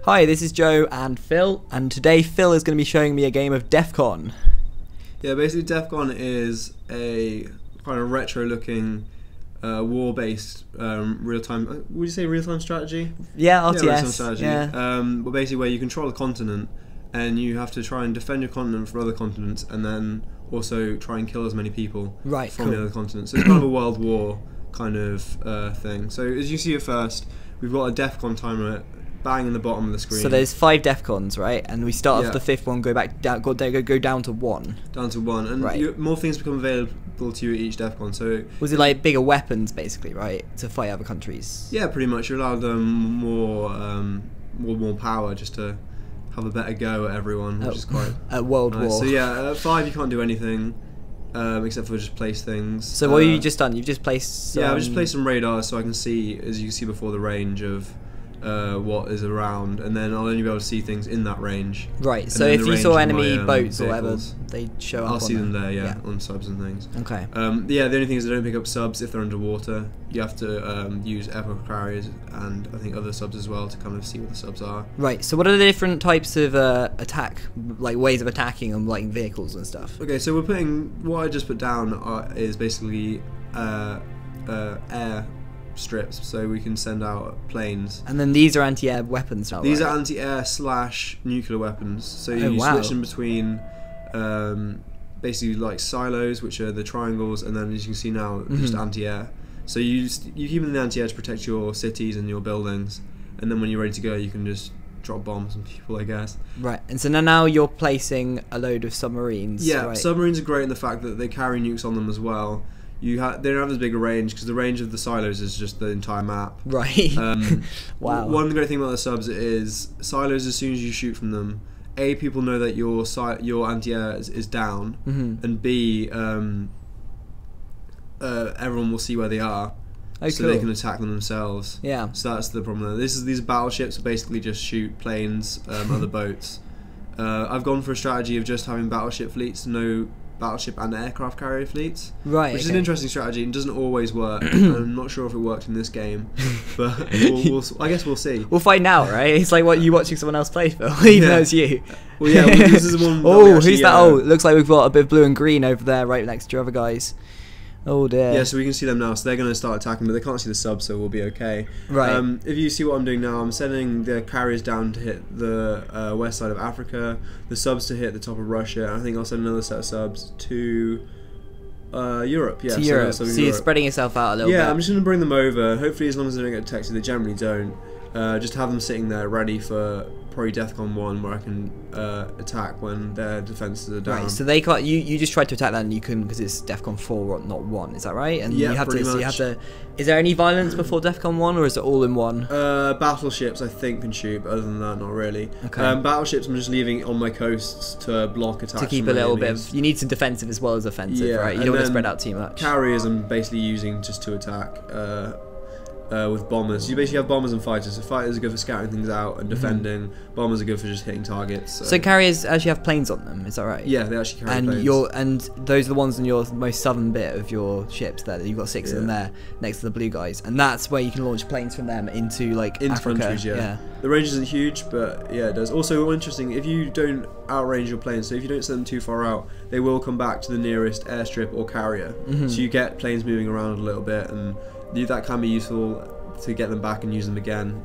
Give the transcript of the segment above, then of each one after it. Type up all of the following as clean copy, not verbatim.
Hi, this is Joe and Phil, and today Phil is going to be showing me a game of Defcon. Yeah, basically Defcon is a kind of retro-looking, war-based real-time. Would you say real-time strategy? Yeah, RTS. Yeah, real-time strategy. Yeah. But basically, where you control a continent, and you have to try and defend your continent from other continents, and then also try and kill as many people from the other continents. So it's kind of a world war kind of thing. So as you see at first, we've got a Defcon timer bang in the bottom of the screen. So there's 5 Defcons, right? And we start off the 5th one, go back down, go down to 1. Down to 1, and more things become available to you at each Defcon. So was it like bigger weapons, basically, right, to fight other countries? Yeah, pretty much. You're allowed more power just to have a better go at everyone, which is quite at World War. So yeah, at 5 you can't do anything except for just place things. So what have you just done? You've just placed. I've just placed some radars so I can see, as you can see before, the range of what is around, and then I'll only be able to see things in that range. Right, so if you saw enemy boats vehicles, or whatever, they show up. I'll see them there, on subs and things. Okay. The only thing is they don't pick up subs if they're underwater. You have to use echo carriers and I think other subs as well to kind of see what the subs are. Right, so what are the different types of attack, like ways of attacking them, like vehicles and stuff? Okay, so we're putting, what I just put down is basically air strips, so we can send out planes. And then these are anti-air weapons now, These are anti-air / nuclear weapons. So you switch them between basically like silos, which are the triangles, and then as you can see now, just anti-air. So you keep them in the anti-air to protect your cities and your buildings, and then when you're ready to go, you can just drop bombs on people, I guess. Right, and so now you're placing a load of submarines. Yeah, right? Submarines are great in the fact that they carry nukes on them as well. They don't have as big a range because the range of the silos is just the entire map. Right. Wow. One great thing about the subs is silos. As soon as you shoot from them, A, people know that your anti-air is down, and B, everyone will see where they are, so they can attack them themselves. Yeah. So that's the problem. These battleships basically just shoot planes, other boats. I've gone for a strategy of just having battleship fleets, no battleship and aircraft carrier fleets, which is an interesting strategy and doesn't always work. I'm not sure if it worked in this game, but I guess we'll see. We'll find out, right? It's like you watching someone else play, Phil, even though it's you. Well, yeah, this is the one. Who's that? Oh, it looks like we've got a bit of blue and green over there, right next to your other guys. Oh dear. Yeah, so we can see them now, so they're going to start attacking, but they can't see the subs, so we'll be okay. Right. If you see what I'm doing now, I'm sending the carriers down to hit the west side of Africa, the subs to hit the top of Russia, and I think I'll send another set of subs to Europe. Yeah, to Europe. So you're spreading yourself out a little bit. Yeah, I'm just going to bring them over. Hopefully, as long as they don't get detected, they generally don't. Just have them sitting there ready for probably Defcon 1, where I can attack when their defenses are down. Right, so they can't. You just tried to attack that, and you couldn't because it's Defcon 4, not 1. Is that right? And yeah, you have pretty much. So you have to. Is there any violence before Defcon 1, or is it all in one? Battleships, I think, can shoot, but other than that, not really. Okay. Battleships, I'm just leaving on my coasts to block attacks. To keep a little bit of. You need some defensive as well as offensive, right? You don't want to spread out too much. Carriers, I'm basically using just to attack. With bombers, you basically have bombers and fighters. So fighters are good for scouting things out and defending. Bombers are good for just hitting targets. So carriers actually have planes on them, is that right? Yeah, they actually carry planes. And those are the ones in your most southern bit of your ships. There, you've got 6 of them there next to the blue guys, and that's where you can launch planes from them into Africa. Countries. Yeah. The range isn't huge, but yeah, it does. Also, interesting, if you don't outrange your planes, so if you don't send them too far out, they will come back to the nearest airstrip or carrier. So you get planes moving around a little bit, and that can be useful to get them back and use them again,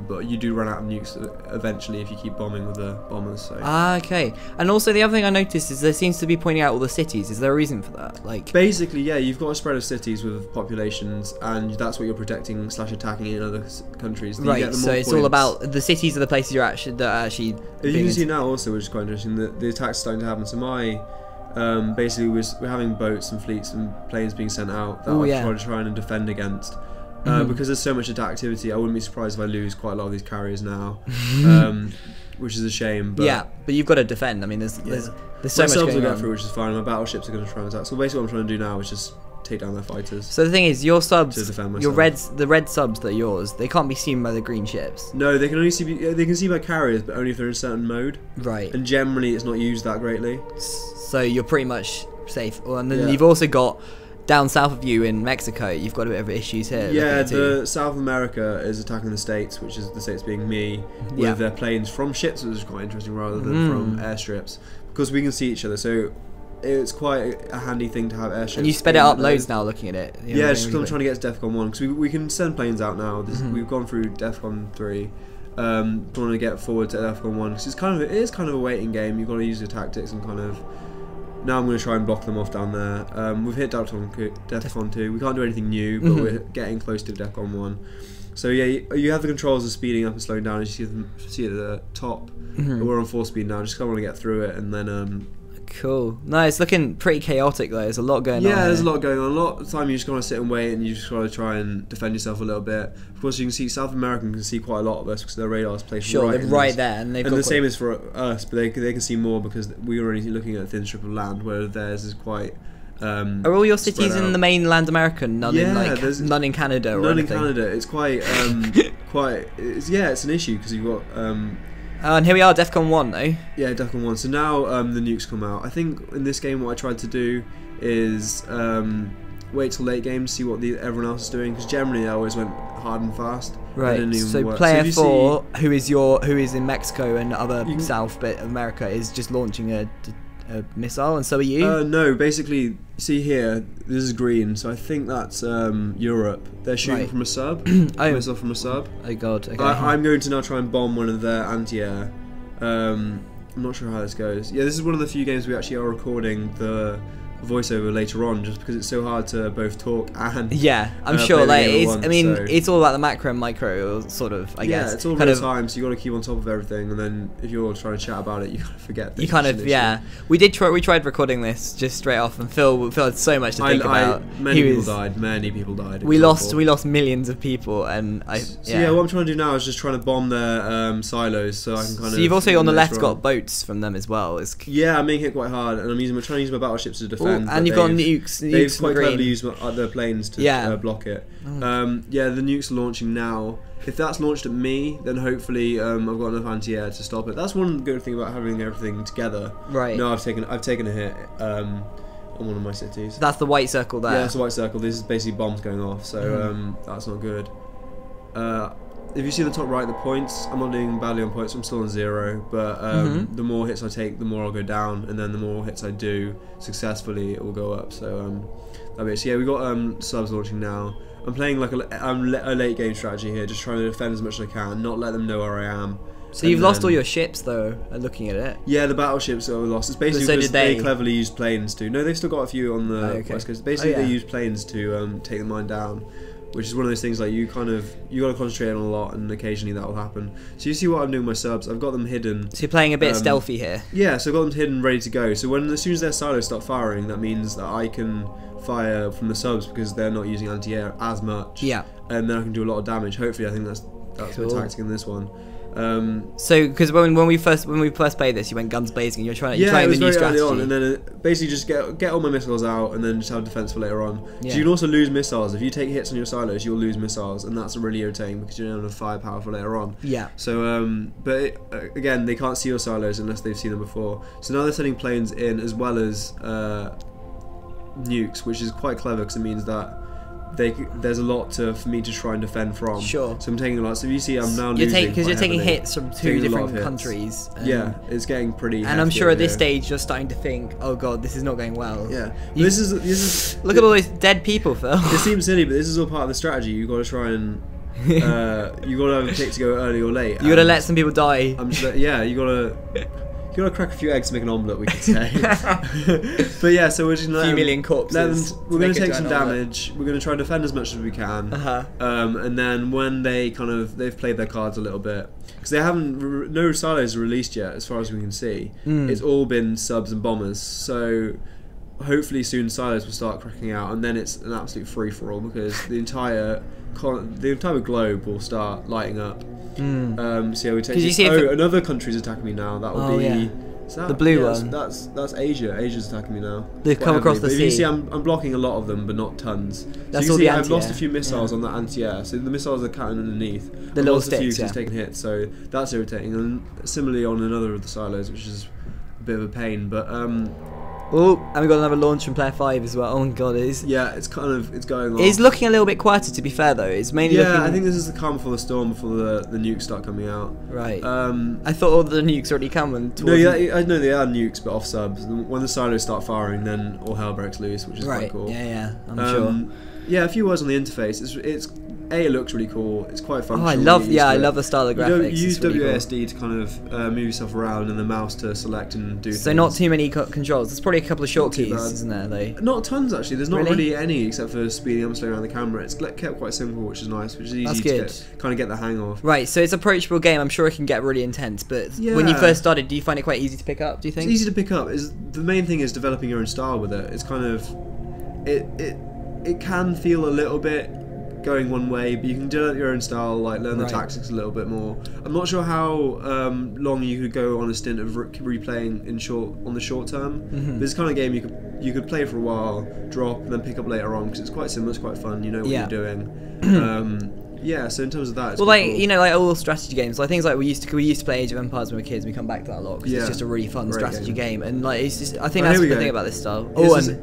but you do run out of nukes eventually if you keep bombing with the bombers. So. Okay. And also the other thing I noticed is there seems to be pointing out all the cities. Is there a reason for that? Basically, yeah, you've got a spread of cities with populations, and that's what you're protecting / attacking in other countries. Right. So it's all about the cities are the places you're actually You can see now also, which is quite interesting, that the attacks are starting to happen. So my basically we're having boats and fleets and planes being sent out that I'm trying to defend against. Because there's so much attack activity, I wouldn't be surprised if I lose quite a lot of these carriers now, which is a shame. But yeah, but you've got to defend. I mean, there's so much going on. Will get through, which is fine. My battleships are going to try and attack. So basically, what I'm trying to do now is just take down their fighters. So the thing is, your subs, to defend myself. the red subs that are yours, they can't be seen by the green ships. No, they can only see. They can see by carriers, but only if they're in a certain mode. Right. And generally, it's not used that greatly. So you're pretty much safe. And then you've also got down south of you in Mexico, you've got a bit of issues here. Yeah, the South America is attacking the States, which is the States being me, with their planes from ships, which is quite interesting, rather than from airstrips, because we can see each other. So it's quite a handy thing to have airstrips. And you sped it up loads now looking at it. Yeah, just because I'm trying to get to Defcon 1, because we can send planes out now. We've gone through Defcon 3. Trying to get forward to Defcon 1, because it is kind of a waiting game. You've got to use your tactics and kind of. Now I'm going to try and block them off down there. We've hit Defcon 2. We can't do anything new, but we're getting close to Defcon 1. So yeah, you have the controls of speeding up and slowing down, as you see at the top. But we're on 4 speed now, just 'cause I want to get through it, and then. Cool. No, it's looking pretty chaotic though. There's a lot going on. Yeah, there's a lot going on. A lot of the time you just got to sit and wait, and you just got to try and defend yourself a little bit. Of course, you can see South America can see quite a lot of us because their radar's placed right there, and the same is for us, but they can see more because we're already looking at a thin strip of land, where theirs is quite. Are all your cities in the mainland American? None in none in Canada or anything? None in Canada. It's quite it's an issue because you've got. And here we are, Defcon 1 though. Yeah, Defcon 1. So now the nukes come out. I think in this game what I tried to do is wait till late game to see what everyone else is doing, because generally I always went hard and fast. Right. So player 4, who is in Mexico and other south bit of America, is just launching a missile, and so are you? No, basically, see here, this is green, so I think that's Europe. They're shooting from a sub, a missile from a sub. Oh god, okay. I'm going to now try and bomb one of their anti-air. I'm not sure how this goes. Yeah, this is one of the few games we actually are recording the voiceover later on, just because it's so hard to both talk and I'm sure it's all about the macro and micro sort of I guess. Yeah, it's all real time, so you got to keep on top of everything, and then if you're trying to chat about it, you kind of forget things. You kind of we tried recording this just straight off, and Phil had so much to think about. Many people died. We lost millions of people, and what I'm trying to do now is just trying to bomb their silos, so I can kind of. So you've also on the left got boats from them as well. Yeah, I'm being hit quite hard, and I'm trying to use my battleships to defend. And you've got nukes. They've quite cleverly used their planes to block it. The nukes are launching now. If that's launched at me, then hopefully I've got enough anti-air to stop it. That's one good thing about having everything together. Right. No, I've taken a hit on one of my cities. That's the white circle there. Yeah, that's the white circle. This is basically bombs going off, so that's not good. If you see the top right, the points, I'm not doing badly on points, I'm still on 0, but the more hits I take, the more I'll go down, and then the more hits I do successfully, it will go up. So we got subs launching now. I'm playing like a late game strategy here, just trying to defend as much as I can, not let them know where I am. So you've lost all your ships though, looking at it. Yeah, the battleships are lost. It's basically because they cleverly used planes to. No, they've still got a few on the west coast. Basically, they use planes to take the mine down, which is one of those things like you got to concentrate on a lot, and occasionally that will happen. So you see what I'm doing with my subs. I've got them hidden. So you're playing a bit stealthy here. Yeah, so I've got them hidden, ready to go. So as soon as their silos start firing, that means that I can fire from the subs because they're not using anti-air as much. Yeah. And then I can do a lot of damage. Hopefully, I think that's my tactic in this one. So because when we first played this, you went guns blazing. You're trying the new strategy. On, and then basically just get all my missiles out, and then just have defense for later on. So you can also lose missiles if you take hits on your silos. You'll lose missiles, and that's really irritating because you don't have firepower for later on. Yeah. So again, they can't see your silos unless they've seen them before. So now they're sending planes in as well as nukes, which is quite clever because it means that there's a lot for me to try and defend from. Sure. So I'm taking a lot. So if you see, I'm now losing because you're taking hits from 2 different countries. Yeah, it's getting pretty. And I'm sure at this stage you're starting to think, oh god, this is not going well. Yeah. This is. Look at all these dead people, Phil. It seems silly, but this is all part of the strategy. You've got to try and. You got to have a pick to go early or late. You got to let some people die. You got to. You gotta crack a few eggs to make an omelette, we could say. But yeah, so we're just gonna a few million corpses. We're gonna take some damage. We're gonna try and defend as much as we can. And then when they've played their cards a little bit, because they haven't, no silos are released yet, as far as we can see. It's all been subs and bombers. So hopefully soon silos will start cracking out, and then it's an absolute free for all because the entire globe will start lighting up. So we take. Another country's attacking me now. That will be the blue one. That's Asia. Asia's attacking me now. They've come across the sea. If you see, I'm blocking a lot of them, but not tons. That's so all you the see, I've lost a few missiles on that anti-air. So the missiles are counting underneath. The little sticks. He's taking hits, so that's irritating. And similarly on another of the silos, which is a bit of a pain. But Oh, and we got another launch from player 5 as well. Oh my god, it's it's going on. It's looking a little bit quieter, to be fair though. It's mainly looking... I think this is the calm before the storm, before the nukes start coming out. Right. I thought all the nukes already come and no, I know they are nukes, but off subs. When the silos start firing, then all hell breaks loose, which is quite cool. Yeah, I'm sure. Yeah, a few words on the interface. It looks really cool. It's quite fun. Oh, I love the style of graphics. You use really WASD to kind of move yourself around, and the mouse to select and do. So not too many controls. There's probably a couple of short keys, isn't there? Though. Not tons actually. There's not really any except for speeding up and slowing down the camera. It's kept quite simple, which is nice, which is easy to kind of get the hang of. Right. So it's an approachable game. I'm sure it can get really intense. But when you first started, do you find it quite easy to pick up? Do you think? It's easy to pick up. The main thing is developing your own style with it. It's kind of it can feel a little bit going one way, but you can do it your own style, like learn the tactics a little bit more. I'm not sure how long you could go on a stint of replaying on the short term. But it's the kind of game you could play for a while, drop, and then pick up later on because it's quite similar, it's quite fun. You know what you're doing. So in terms of that, it's like cool. you know, like all strategy games, like things like we used to play Age of Empires when we were kids. We come back to that a lot because it's just a really fun strategy game, and like it's just, I think that's the thing about this style.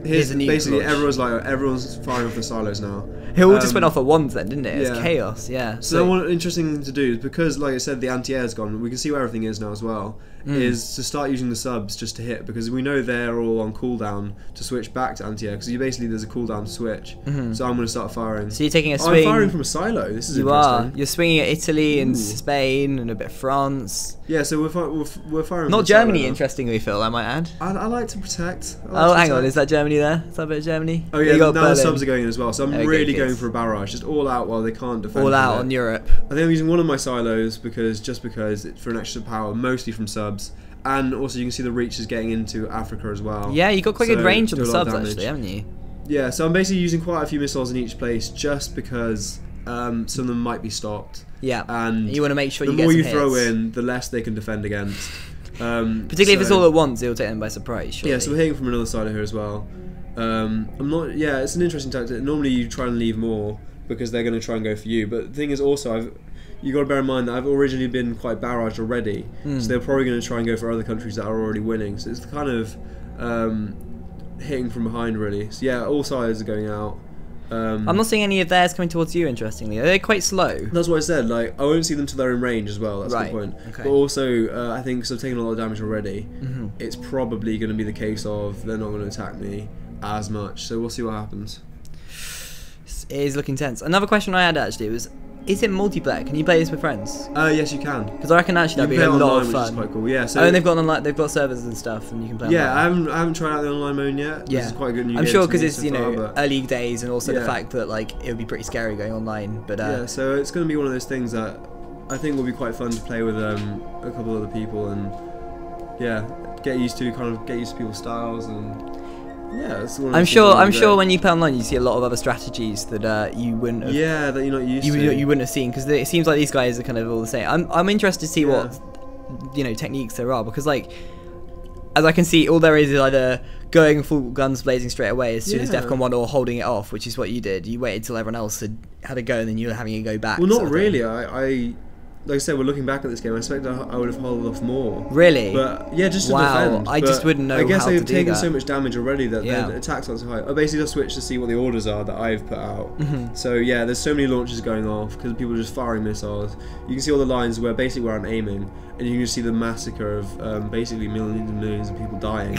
Here's the basically everyone's firing off the silos now. It all just went off at once then, didn't it? It's chaos, So one interesting thing to do is, because like I said, the anti-air's gone, we can see where everything is now as well, is to start using the subs just to hit, because we know they're all on cooldown to switch back to anti-air, because there's a cooldown to switch. So I'm going to start firing. So you're taking a swing. I'm firing from a silo, this is interesting. You're swinging at Italy and Spain and a bit of France. Yeah, so we're firing Not Germany, interestingly, Phil, I might add. I like to protect. Hang on, is that Germany there? Is that a bit of Germany? Oh yeah, now the subs are going in as well, so I'm really going for a barrage, just all out while they can't defend. All out on Europe. I think I'm using one of my silos because it's for an extra power, mostly from subs. And also you can see the reach is getting into Africa as well. Yeah, you got quite good range on the subs actually, haven't you? Yeah, so I'm basically using quite a few missiles in each place just because some of them might be stopped. Yeah, and you want to make sure you get the more some you hits. throw in, the less they can defend against. Particularly if it's all at once, it'll take them by surprise. Surely. Yeah, so we're hitting from another side of here as well. It's an interesting tactic. Normally you try and leave more because they're going to try and go for you. But the thing is also, you got to bear in mind that I've originally been quite barraged already, so they're probably going to try and go for other countries that are already winning. So it's kind of hitting from behind really. So yeah, all sides are going out. I'm not seeing any of theirs coming towards you. Interestingly, they're quite slow. That's what I said. Like I won't see them till they're in range as well. That's the point. Okay. But also, I think because I've taken a lot of damage already, it's probably going to be the case of they're not going to attack me as much. So we'll see what happens. It is looking tense. Another question I had actually was, is it multiplayer? Can you play this with friends? Yes, you can. Because I reckon actually that'd be a lot of fun. Which is quite cool. Yeah. So and they've got servers and stuff, and you can play. Yeah, I haven't tried out the online mode yet. Yeah, this is quite a good new I'm game sure to because me it's so far, early days, and also the fact that like it would be pretty scary going online. But yeah, so it's going to be one of those things that I think will be quite fun to play with a couple of other people, and get used to people's styles and. Yeah, it's one of I'm sure when you play online, you see a lot of other strategies that you wouldn't have. Yeah, that you're not used to. You wouldn't have seen because it seems like these guys are kind of all the same. I'm interested to see what techniques there are, because like as I can see, all there is either going full guns blazing straight away as soon as Defcon 1 or holding it off, which is what you did. You waited till everyone else had a go and then you were having a go back. Well, not really. I like I said, we're looking back at this game. I expect I would have held off more. Really? But yeah, just to defend. I just wouldn't know. I guess how they've to do taken that. so much damage already that their attacks aren't so high. I basically just switched to see what the orders are that I've put out. So yeah, there's so many launches going off because people are just firing missiles. You can see all the lines where I'm aiming, and you can just see the massacre of basically millions and millions of people dying.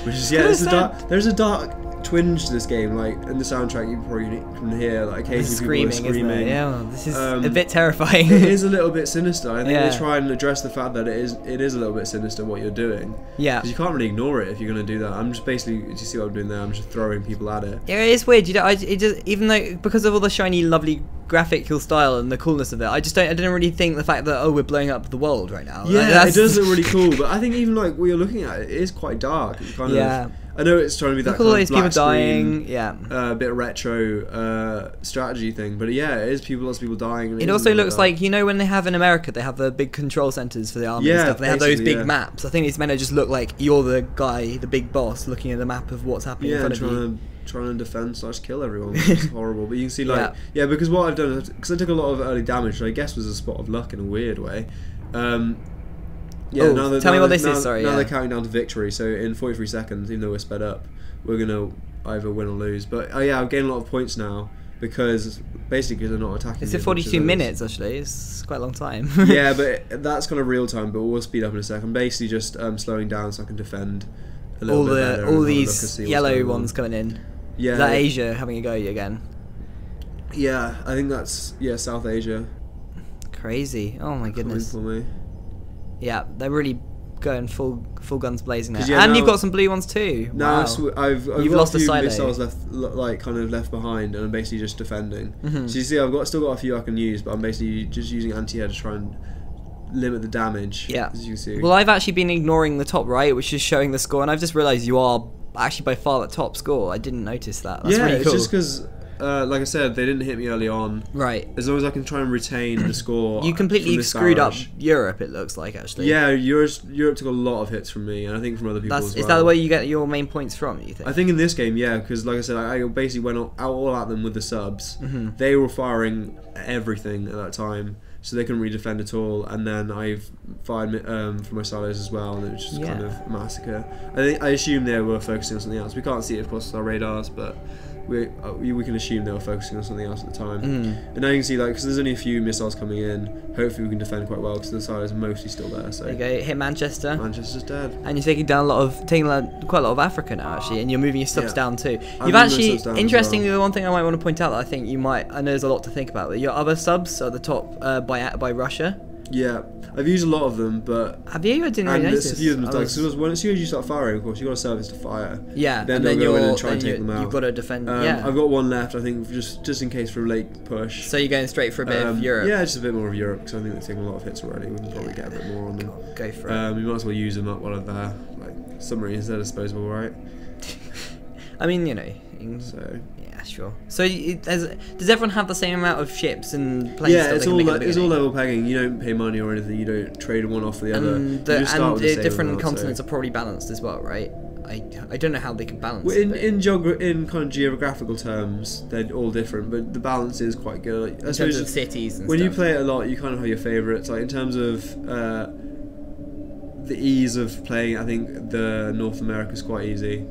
Which is there's a dark twinge to this game, like in the soundtrack you probably can hear like occasionally people are screaming. Yeah, this is a bit terrifying. It is a little bit sinister. I think they try and address the fact that it is a little bit sinister what you're doing. Yeah, because you can't really ignore it if you're going to do that. I'm just basically, do you see what I'm doing there? I'm just throwing people at it. Yeah, it is weird. Even though because of all the shiny, lovely graphical style and the coolness of it, I didn't really think the fact that we're blowing up the world right now. Yeah, it does look really cool, but I think even like what you're looking at, it is quite dark. It's kind of. I know it's trying to be that kind of black people dying, screen, bit retro strategy thing, but yeah, it is lots of people dying. It also looks like, when they have in America, they have the big control centers for the army and stuff. They have those big maps. I think it's meant to just look like you're the guy, the big boss, looking at the map of what's happening in front of you. Trying to defend / kill everyone, which is horrible. But you can see because what I've done, because I took a lot of early damage, which I guess was a spot of luck in a weird way. Yeah, Oh, tell me what this is. Sorry. Now Yeah. they're counting down to victory. So in 43 seconds, even though we're sped up, we're gonna either win or lose. But yeah, I'm getting a lot of points now because basically they're not attacking. It's at 42 minutes actually. It's quite a long time. Yeah, but that's kind of real time. But we'll speed up in a second. I'm basically just slowing down so I can defend a little bit better. All these yellow ones coming in. Yeah. Is that Asia having a go again? Yeah, I think that's South Asia. Crazy. Oh my goodness. For me. Yeah, they're really going full guns blazing there. Yeah, and now, you've got some blue ones too. Now Wow. I've You've got lost a few silo. missiles left behind, and I'm basically just defending. Mhm. So you see, I've still got a few I can use, but I'm basically just using anti-air to try and limit the damage. Yeah. As you can see. Well, I've actually been ignoring the top right, which is showing the score, and I've just realised you are actually by far the top score. I didn't notice that. That's yeah, really cool. it's just because, like I said, they didn't hit me early on. Right. As long as I can try and retain the score. You completely from this screwed barrage. up Europe, it looks like, actually. Yeah, Europe took a lot of hits from me, and I think from other people as well. Is that the way you get your main points from, you think? I think in this game, yeah, because like I said, I basically went out all at them with the subs. Mhm. They were firing everything at that time, so they couldn't really defend at all. And then I've fired from my silos as well, and it was just kind of a massacre. I assume they were focusing on something else. We can't see it across our radars, but we can assume they were focusing on something else at the time. And now you can see, like, because there's only a few missiles coming in, hopefully we can defend quite well because the silos are mostly still there. So There you go, hit Manchester. Manchester's dead. And you're taking down quite a lot of Africa now, actually, and you're moving your subs down too. I'm You've moving my actually, subs down as interestingly, well. the one thing I might want to point out that I think you might, I know there's a lot to think about, but your other subs are the top by Russia. Yeah, I've used a lot of them, but Have you? I didn't really and notice. there's a few of them done. As soon as you start firing, of course, you've got a service to fire. Yeah, Then and they'll then go in you're and try and take them out. You've got to defend. Yeah. I've got one left, I think, just in case for a late push. So you're going straight for a bit of Europe. Yeah, just a bit more of Europe, because I think they're taking a lot of hits already. We can probably get a bit more on them. Go for it. We might as well use them up while they're there. Like, submarines, they're disposable, right? I mean, you know. So Yeah, sure. So does everyone have the same amount of ships and planes? yeah, it's all level pegging. You don't pay money or anything. You don't trade one off for the other. And You just start with the same different amount, continents so. are probably balanced as well, right? I don't know how they can balance. Well, it, but in kind of geographical terms, they're all different, but the balance is quite good. in terms of cities and when stuff. you play it a lot, you kind of have your favourites. Like in terms of the ease of playing, I think the North America is quite easy,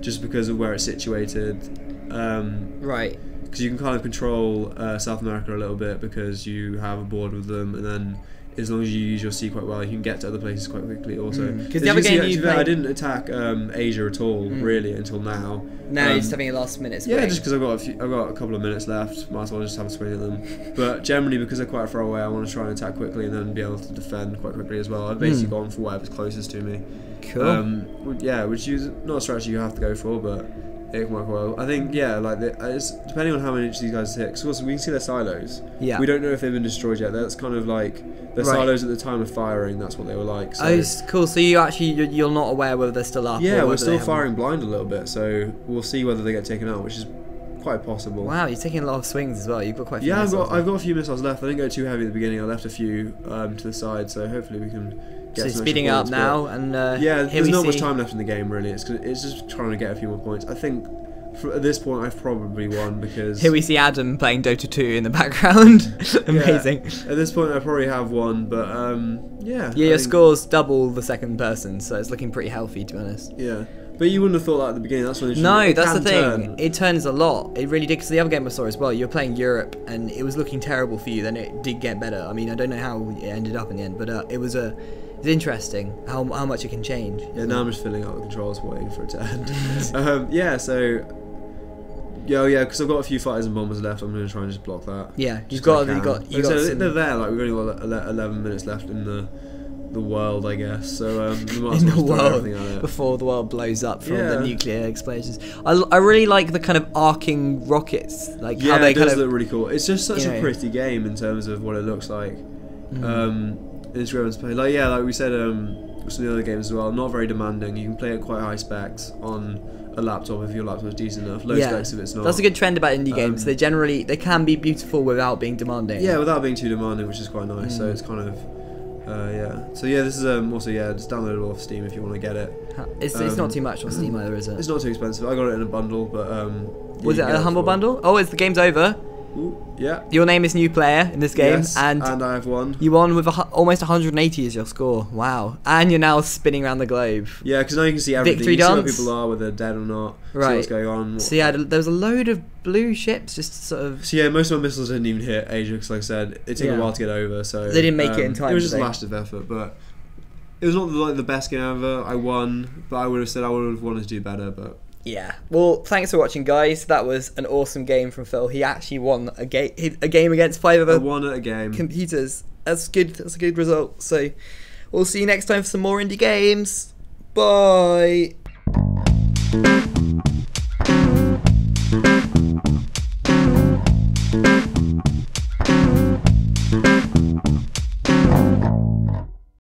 just because of where it's situated. Right. Because you can kind of control South America a little bit because you have a board with them, and then as long as you use your sea quite well, you can get to other places quite quickly. Also, because the other game you played, I didn't attack Asia at all really until now. Now you're just having a last minute swing. Yeah, just because I've got a couple of minutes left, might as well just have a swing at them. But generally, because they're quite far away, I want to try and attack quickly and then be able to defend quite quickly as well. I've basically gone for whatever's closest to me. Cool. Yeah, which is not a strategy you have to go for, but it can work well. I think, yeah, like it's depending on how many these guys hit. Because also we can see their silos. Yeah. We don't know if they've been destroyed yet. That's kind of like the silos at the time of firing. That's what they were like. So. Oh, cool. So you're not aware whether they're still up. Yeah, or we're still firing blind a little bit. So we'll see whether they get taken out, which is quite possible. Wow, you're taking a lot of swings as well. You've got quite a few. Yeah, missiles I've got a few missiles left. I didn't go too heavy at the beginning. I left a few to the side. So hopefully we can. So speeding up now, and yeah, here there's not see much time left in the game really. It's just trying to get a few more points. I think at this point I've probably won because here we see Adam playing Dota 2 in the background. Amazing. Yeah, at this point I probably have won, but yeah. Yeah, your score's double the second person, so it's looking pretty healthy to be honest. Yeah. But you wouldn't have thought that at the beginning. That's when it No, that's the thing. Turn. It turns a lot. It really did. Because the other game I saw as well, you were playing Europe, and it was looking terrible for you. Then it did get better. I mean, I don't know how it ended up in the end, but it's interesting how much it can change. Yeah, now I'm just filling out the controls, waiting for it to end. Yeah, so yeah, because I've got a few fighters and bombers left. I'm going to try and just block that. Yeah, you got some... They're there. Like we've only got 11 minutes left in the world, I guess. So we might as in well the just throw world everything at it. before the world blows up from the nuclear explosions. I really like the kind of arcing rockets, like how they it kind does of look really cool. It's just such a pretty game in terms of what it looks like. Introversion play, like we said, some of the other games as well. Not very demanding. You can play at quite high specs on a laptop if your laptop is decent enough. Low specs if it's not. That's a good trend about indie games. They can be beautiful without being demanding. Yeah, without being too demanding, which is quite nice. So it's kind of. So yeah, this is also just downloadable off Steam if you want to get it. It's not too much on Steam either, is it? It's not too expensive. I got it in a bundle, but was it a humble bundle? Oh, the game's over. Ooh, yeah. Your name is new player in this game, Yes, and I have won. you won with almost 180 as your score. Wow. And you're now spinning around the globe. Yeah, because now you can see everything. Victory you see where dance. people are, whether they're dead or not. Right. See what's going on. So yeah, there was a load of blue ships just sort of... So yeah, most of my missiles didn't even hit Ajax, like I said. It took a while to get over, so... They didn't make it in time, It was just did they? last of effort, but... It was not like the best game ever. I won, but I would have said I would have wanted to do better, but... Yeah. Well, thanks for watching, guys. That was an awesome game from Phil. He actually won a game against 5 I other won at a game. computers. That's good. That's a good result. So we'll see you next time for some more indie games. Bye.